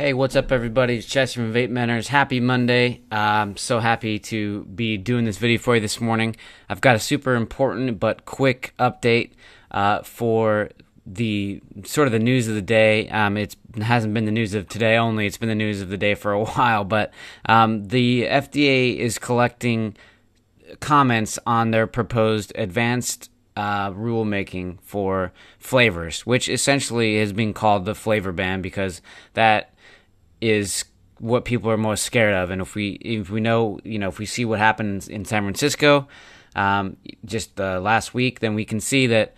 Hey, what's up, everybody? It's Jesse from VapeMentors. Happy Monday. I'm so happy to be doing this video for you this morning. I've got a super important but quick update for the sort of the news of the day. It hasn't been the news of today only. It's been the news of the day for a while. But the FDA is collecting comments on their proposed advanced rulemaking for flavors, which essentially is being called the flavor ban because that is what people are most scared of. And if we know, if we see what happens in San Francisco just last week, then we can see that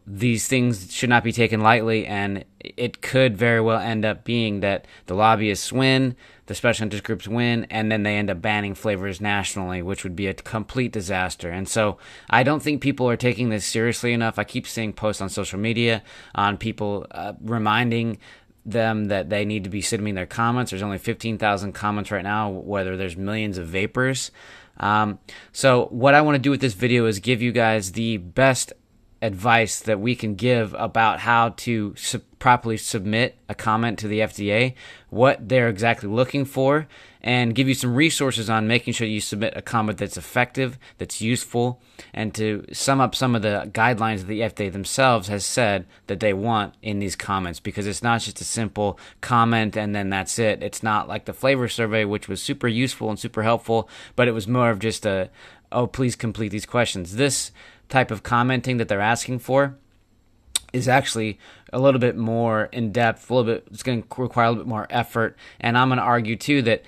these things should not be taken lightly, and it could very well end up being that the lobbyists win, the special interest groups win, and then they end up banning flavors nationally, which would be a complete disaster. And so I don't think people are taking this seriously enough. I keep seeing posts on social media on people reminding them that they need to be submitting their comments. There's only 15,000 comments right now, whether there's millions of vapers. So what I want to do with this video is give you guys the best advice that we can give about how to properly submit a comment to the FDA, what they're exactly looking for, and give you some resources on making sure you submit a comment that's effective, that's useful, and to sum up some of the guidelines that the FDA themselves has said that they want in these comments, because it's not just a simple comment and then that's it. It's not like the flavor survey, which was super useful and super helpful, but it was more of just please complete these questions. This type of commenting that they're asking for is actually a little bit more in depth, it's going to require a little bit more effort. And I'm going to argue too that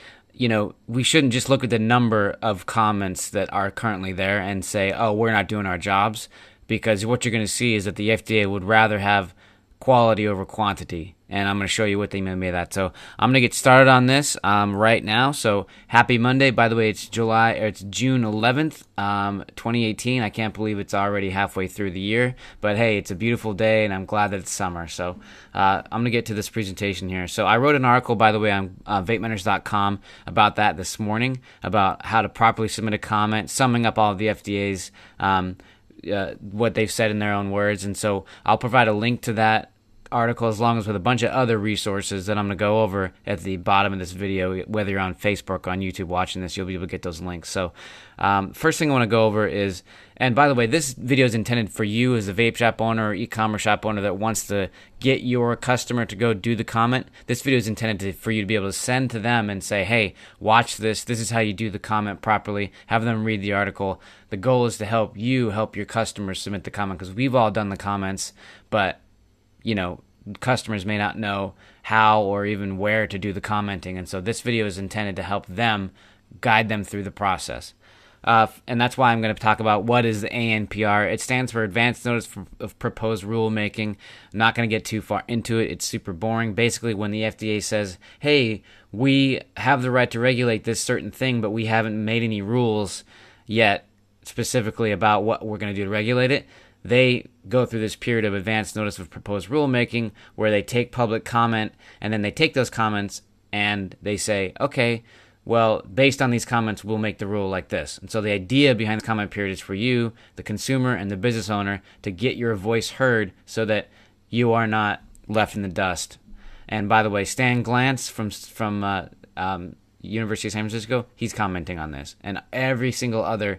we shouldn't just look at the number of comments that are currently there and say, oh, we're not doing our jobs, because what you're going to see is that the FDA would rather have quality over quantity. And I'm going to show you what they mean by that. So I'm going to get started on this right now. So happy Monday. By the way, it's June 11th, 2018. I can't believe it's already halfway through the year. But hey, it's a beautiful day, and I'm glad that it's summer. So I'm going to get to this presentation here. So I wrote an article, by the way, on VapeMentors.com about that this morning, about how to properly submit a comment, summing up all of the FDA's what they've said in their own words. And so I'll provide a link to that article, as long as with a bunch of other resources that I'm going to go over at the bottom of this video. Whether you're on Facebook or on YouTube watching this, you'll be able to get those links. So first thing I want to go over is, and by the way, this video is intended for you as a vape shop owner or e-commerce shop owner that wants to get your customer to go do the comment. This video is intended for you to be able to send to them and say, hey, watch this. This is how you do the comment properly. Have them read the article. The goal is to help your customers submit the comment, because we've all done the comments, but customers may not know how or even where to do the commenting. And so this video is intended to help them, guide them through the process. And that's why I'm going to talk about what is the ANPR. It stands for Advanced Notice of Proposed Rulemaking. I'm not going to get too far into it. It's super boring. Basically, when the FDA says, hey, we have the right to regulate this certain thing, but we haven't made any rules yet specifically about what we're going to do to regulate it, they go through this period of advanced notice of proposed rulemaking where they take public comment, and then they take those comments and they say, okay, well, based on these comments, we'll make the rule like this. And so the idea behind the comment period is for you, the consumer and the business owner, to get your voice heard so that you are not left in the dust. And by the way, Stan Glantz from University of San Francisco, he's commenting on this. And every single other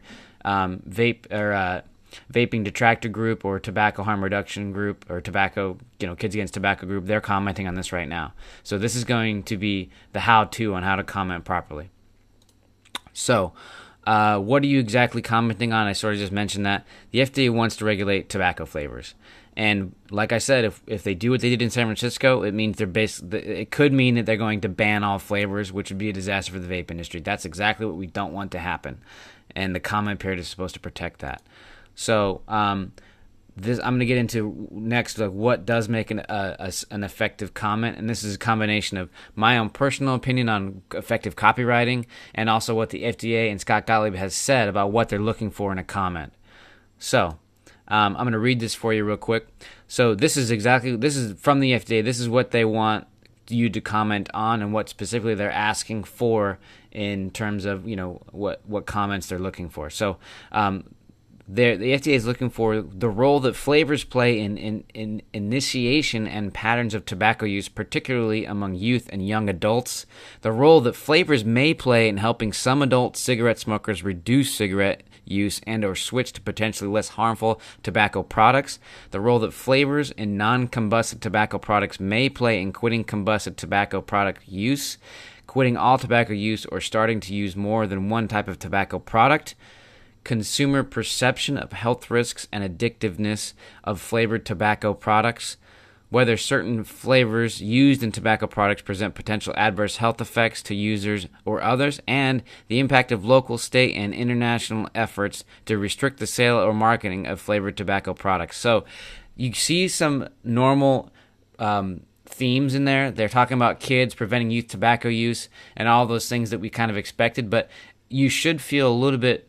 vaping detractor group or tobacco harm reduction group or tobacco, Kids Against Tobacco group, they're commenting on this right now. So this is going to be the how-to on how to comment properly. So what are you exactly commenting on? I sort of just mentioned that. The FDA wants to regulate tobacco flavors. And like I said, if they do what they did in San Francisco, it means it could mean that they're going to ban all flavors, which would be a disaster for the vape industry. That's exactly what we don't want to happen. And the comment period is supposed to protect that. So I'm going to get into next, like, what does make an effective comment, and this is a combination of my own personal opinion on effective copywriting and also what the FDA and Scott Gottlieb has said about what they're looking for in a comment. So I'm going to read this for you real quick. So this is from the FDA. This is what they want you to comment on and what specifically they're asking for in terms of what comments they're looking for. So the FDA is looking for the role that flavors play in initiation and patterns of tobacco use, particularly among youth and young adults. The role that flavors may play in helping some adult cigarette smokers reduce cigarette use and or switch to potentially less harmful tobacco products. The role that flavors in non-combusted tobacco products may play in quitting combusted tobacco product use, quitting all tobacco use, or starting to use more than one type of tobacco product. Consumer perception of health risks and addictiveness of flavored tobacco products, whether certain flavors used in tobacco products present potential adverse health effects to users or others, and the impact of local, state, and international efforts to restrict the sale or marketing of flavored tobacco products. So you see some normal themes in there. They're talking about kids, preventing youth tobacco use, and all those things that we kind of expected, but you should feel a little bit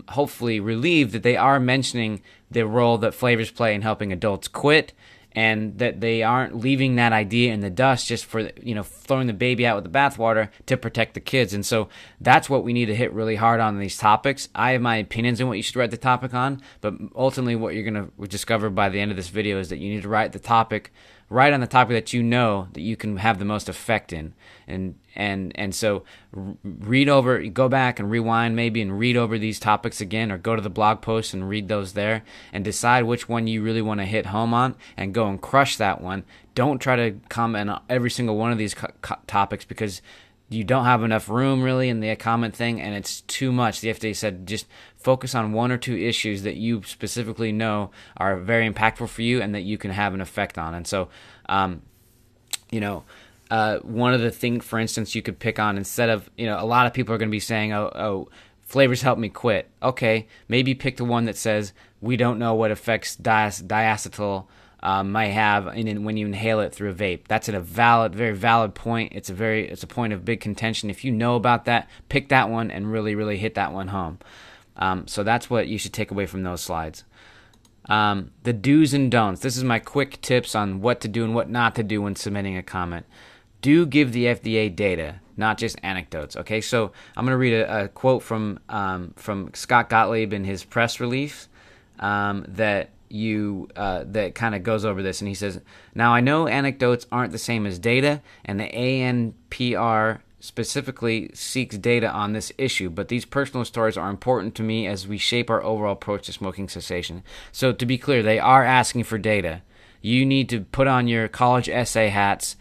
hopefully relieved that they are mentioning the role that flavors play in helping adults quit, and that they aren't leaving that idea in the dust just for, throwing the baby out with the bathwater to protect the kids. And so that's what we need to hit really hard on these topics. I have my opinions on what you should write the topic on, but ultimately what you're going to discover by the end of this video is that you need to write on the topic that you know that you can have the most effect in. And so read over, go back and rewind maybe and read over these topics again, or go to the blog post and read those there and decide which one you really want to hit home on and go and crush that one. Don't try to comment on every single one of these topics, because you don't have enough room really in the comment thing, and it's too much. The FDA said just focus on one or two issues that you specifically know are very impactful for you and that you can have an effect on. And so, one of the things, for instance, you could pick on, instead of, a lot of people are going to be saying, oh, flavors help me quit. Okay, maybe pick the one that says we don't know what effects diacetyl might have when you inhale it through a vape. That's very valid point. It's a point of big contention. If you know about that, pick that one and really, really hit that one home. So that's what you should take away from those slides. The do's and don'ts. This is my quick tips on what to do and what not to do when submitting a comment. Do give the FDA data, not just anecdotes. Okay, so I'm going to read a quote from Scott Gottlieb in his press release that kind of goes over this, and he says, "Now I know anecdotes aren't the same as data, and the ANPR specifically seeks data on this issue, but these personal stories are important to me as we shape our overall approach to smoking cessation." So to be clear, they are asking for data. You need to put on your college essay hats.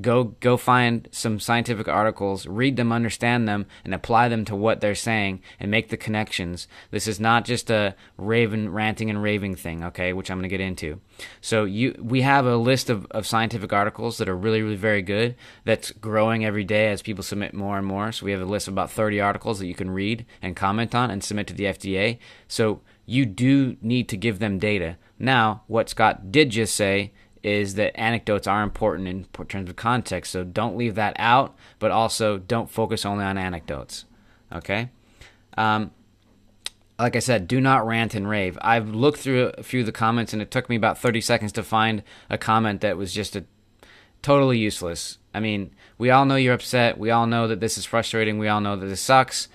Go find some scientific articles, read them, understand them, and apply them to what they're saying and make the connections. This is not just a ranting and raving thing, okay, which I'm going to get into. So we have a list of scientific articles that are really, really very good, that's growing every day as people submit more and more. So we have a list of about 30 articles that you can read and comment on and submit to the FDA. So you do need to give them data. Now, what Scott did just say is that anecdotes are important in terms of context, so don't leave that out, but also don't focus only on anecdotes, okay? Like I said, do not rant and rave. I've looked through a few of the comments, and it took me about 30 seconds to find a comment that was just totally useless. I mean, we all know you're upset. We all know that this is frustrating. We all know that this sucks,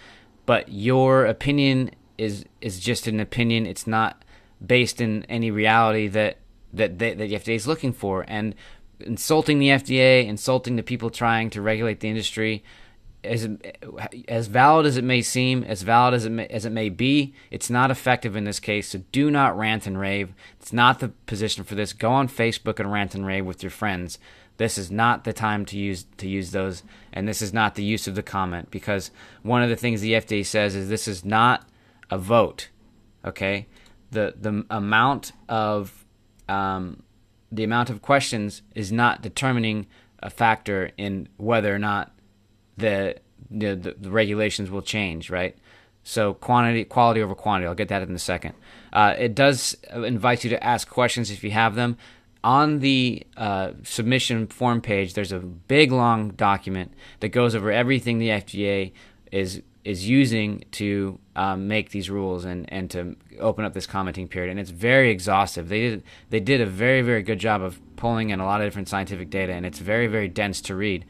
but your opinion is just an opinion. It's not based in any reality that the FDA is looking for. And insulting the FDA, insulting the people trying to regulate the industry, as valid as it may seem, as valid as it may be, it's not effective in this case. So do not rant and rave. It's not the position for this. Go on Facebook and rant and rave with your friends. This is not the time to use those, and this is not the use of the comment, because one of the things the FDA says is this is not a vote. Okay, the amount of questions is not determining a factor in whether or not the regulations will change, right? So quality over quantity. I'll get that in a second. It does invite you to ask questions if you have them. On the submission form page, there's a big long document that goes over everything the FDA is using to make these rules and to open up this commenting period, and it's very exhaustive. They did a very, very good job of pulling in a lot of different scientific data, and it's very, very dense to read.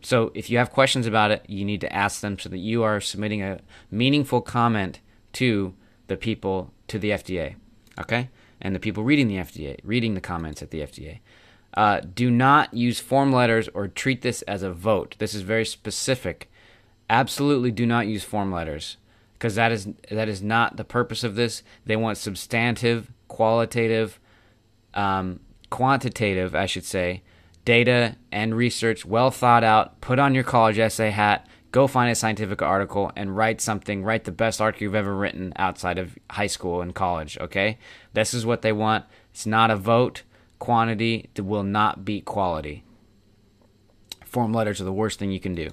So if you have questions about it, you need to ask them so that you are submitting a meaningful comment to the people to the FDA, okay? And the people reading the comments at the FDA. Do not use form letters or treat this as a vote. This is very specific. Absolutely do not use form letters, because that is not the purpose of this. They want substantive, qualitative, quantitative, I should say, data and research, well thought out. Put on your college essay hat, go find a scientific article and write the best article you've ever written outside of high school and college, okay? This is what they want. It's not a vote. Quantity will not beat quality. Form letters are the worst thing you can do.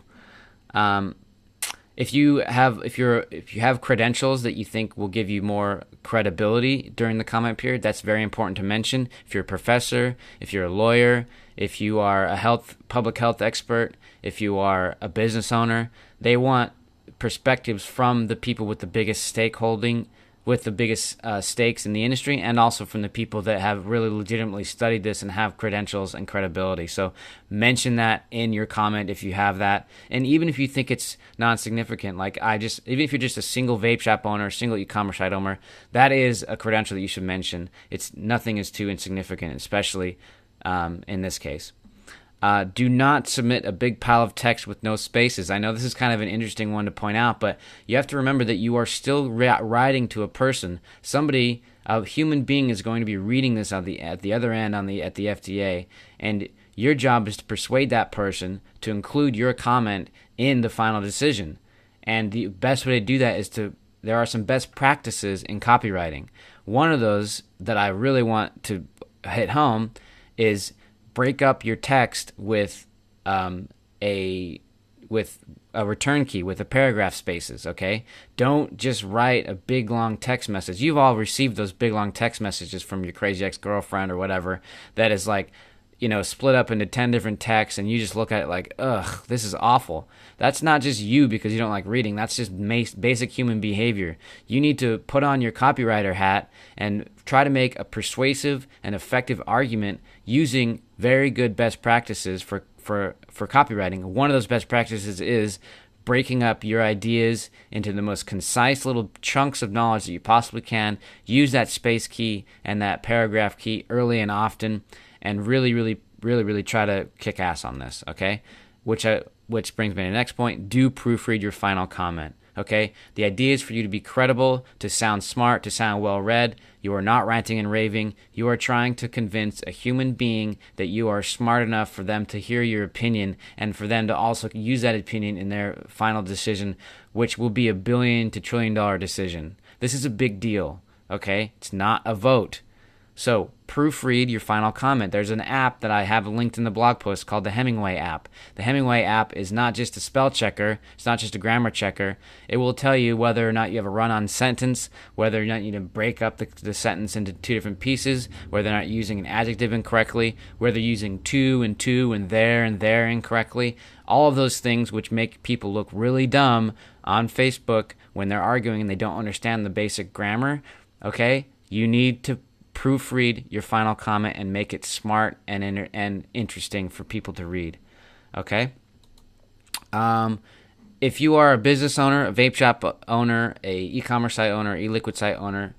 If you have credentials that you think will give you more credibility during the comment period, that's very important to mention. If you're a professor, if you're a lawyer, if you are a public health expert, if you are a business owner, they want perspectives from the people with the biggest stakeholding, with the biggest stakes in the industry, and also from the people that have really legitimately studied this and have credentials and credibility. So mention that in your comment if you have that. And even if you think it's non-significant, even if you're just a single vape shop owner, single e-commerce site owner, that is a credential that you should mention. Nothing is too insignificant, especially in this case. Do not submit a big pile of text with no spaces. I know this is kind of an interesting one to point out, but you have to remember that you are still writing to a person. Somebody, a human being, is going to be reading this at the other end at the FDA, and your job is to persuade that person to include your comment in the final decision. And the best way to do that is there are some best practices in copywriting. One of those that I really want to hit home is break up your text with a return key, with a paragraph spaces, okay? Don't just write a big, long text message. You've all received those big, long text messages from your crazy ex-girlfriend or whatever that is split up into 10 different texts, and you just look at it like, ugh, this is awful. That's not just you because you don't like reading. That's just basic human behavior. You need to put on your copywriter hat and try to make a persuasive and effective argument using very good best practices for copywriting. One of those best practices is breaking up your ideas into the most concise little chunks of knowledge that you possibly can. Use that space key and that paragraph key early and often, and really try to kick ass on this, okay? Which brings me to the next point. Do proofread your final comment, okay? The idea is for you to be credible, to sound smart, to sound well-read. You are not ranting and raving. You are trying to convince a human being that you are smart enough for them to hear your opinion and for them to also use that opinion in their final decision, which will be $1 billion to $1 trillion decision. This is a big deal, okay? It's not a vote. So proofread your final comment. There's an app that I have linked in the blog post called the Hemingway app. The Hemingway app is not just a spell checker. It's not just a grammar checker. It will tell you whether or not you have a run-on sentence, whether or not you need to break up the sentence into two different pieces, whether or not you're using an adjective incorrectly, whether you're using to and there incorrectly. All of those things which make people look really dumb on Facebook when they're arguing and they don't understand the basic grammar, okay? You need to proofread your final comment and make it smart and interesting for people to read, okay? If you are a business owner, a vape shop owner, a e-commerce site owner, e-liquid site owner,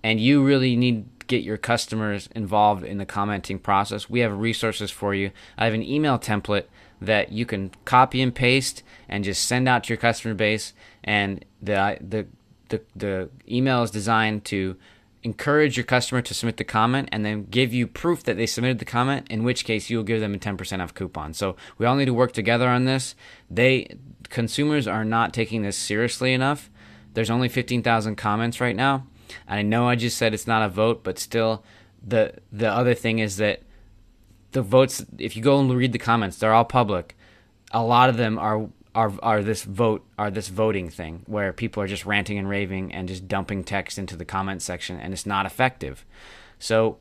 and you really need to get your customers involved in the commenting process, we have resources for you. I have an email template that you can copy and paste and just send out to your customer base, and the email is designed to encourage your customer to submit the comment and then give you proof that they submitted the comment, in which case you'll give them a 10% off coupon. So we all need to work together on this. Consumers are not taking this seriously enough. There's only 15,000 comments right now. And I know I just said it's not a vote, but still the other thing is that the votes, if you go and read the comments, they're all public. A lot of them are this voting thing where people are just ranting and raving and just dumping text into the comment section, and it's not effective. So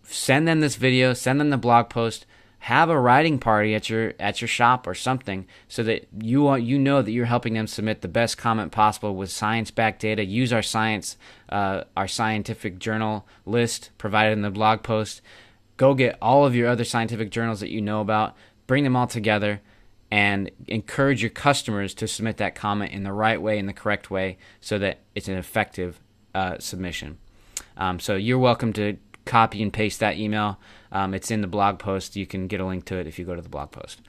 send them this video, send them the blog post, have a writing party at your shop or something, so that you know that you're helping them submit the best comment possible with science-backed data. Use our scientific journal list provided in the blog post. Go get all of your other scientific journals that you know about, bring them all together, and encourage your customers to submit that comment in the right way, in the correct way, so that it's an effective submission. So you're welcome to copy and paste that email. It's in the blog post. You can get a link to it if you go to the blog post.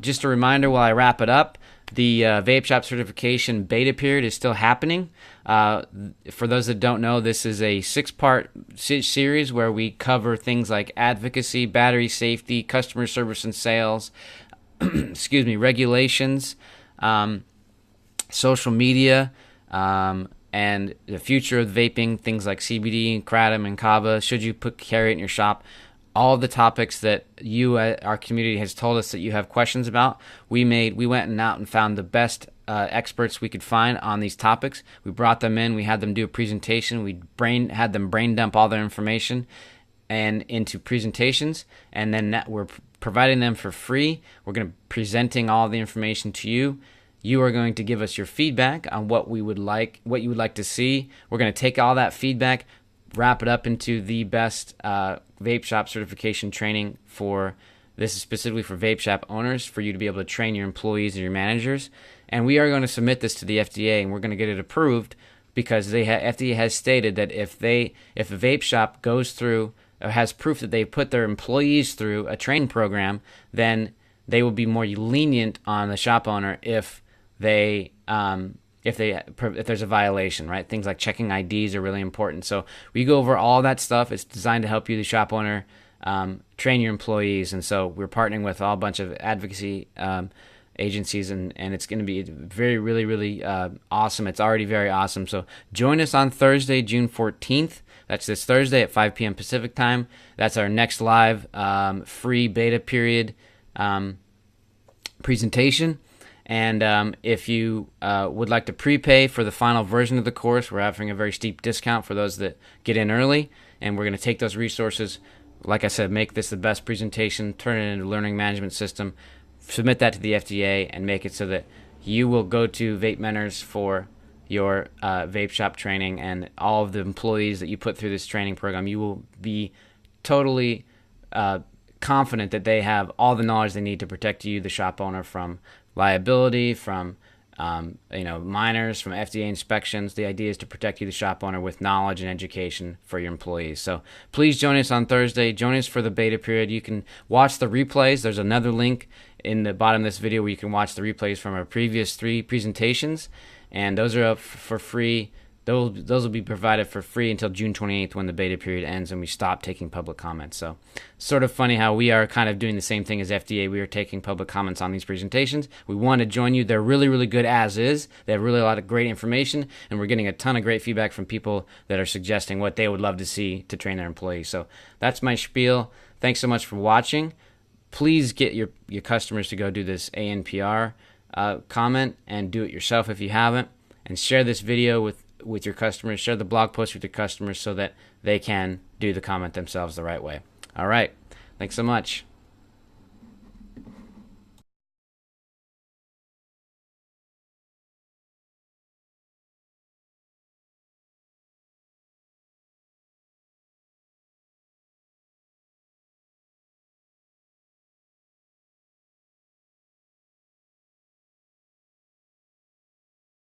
Just a reminder while I wrap it up, the Vape Shop certification beta period is still happening. For those that don't know, this is a 6-part series where we cover things like advocacy, battery safety, customer service and sales, excuse me, regulations, social media, and the future of vaping, things like CBD, kratom, and kava. Should you carry it in your shop? All the topics that our community has told us that you have questions about, we went out and found the best experts we could find on these topics. We brought them in. We had them do a presentation. We had them brain dump all their information and into presentations, and then we're providing them for free. We're going to be presenting all the information to you. You are going to give us your feedback on what you would like to see. We're going to take all that feedback, wrap it up into the best vape shop certification training this is specifically for vape shop owners, for you to be able to train your employees and your managers. And we are going to submit this to the FDA, and we're going to get it approved because FDA has stated that if a vape shop goes through or has proof that they put their employees through a training program, then they will be more lenient on the shop owner if there's a violation, right? Things like checking IDs are really important. So we go over all that stuff. It's designed to help you, the shop owner, train your employees. And so we're partnering with a bunch of advocacy agencies, and it's going to be really awesome. It's already very awesome. So join us on Thursday, June 14th. That's this Thursday at 5 p.m. Pacific time. That's our next live free beta period presentation. And if you would like to prepay for the final version of the course, we're offering a very steep discount for those that get in early. And we're going to take those resources, like I said, make this the best presentation, turn it into a learning management system, submit that to the FDA, and make it so that you will go to VapeMentors for your vape shop training, and all of the employees that you put through this training program, you will be totally confident that they have all the knowledge they need to protect you, the shop owner, from liability, from minors, from FDA inspections. The idea is to protect you, the shop owner, with knowledge and education for your employees. So please join us on Thursday. Join us for the beta period. You can watch the replays. There's another link in the bottom of this video where you can watch the replays from our previous 3 presentations, and those are up for free. Those will be provided for free until June 28th, when the beta period ends and we stop taking public comments. So sort of funny how we are kind of doing the same thing as FDA. We are taking public comments on these presentations. We want to join you. They're really good as is. They have really a lot of great information, and we're getting a ton of great feedback from people that are suggesting what they would love to see to train their employees. So that's my spiel. Thanks so much for watching. Please get your customers to go do this ANPR comment, and do it yourself if you haven't, and share this video with your customers. Share the blog post with your customers so that they can do the comment themselves the right way. All right. Thanks so much.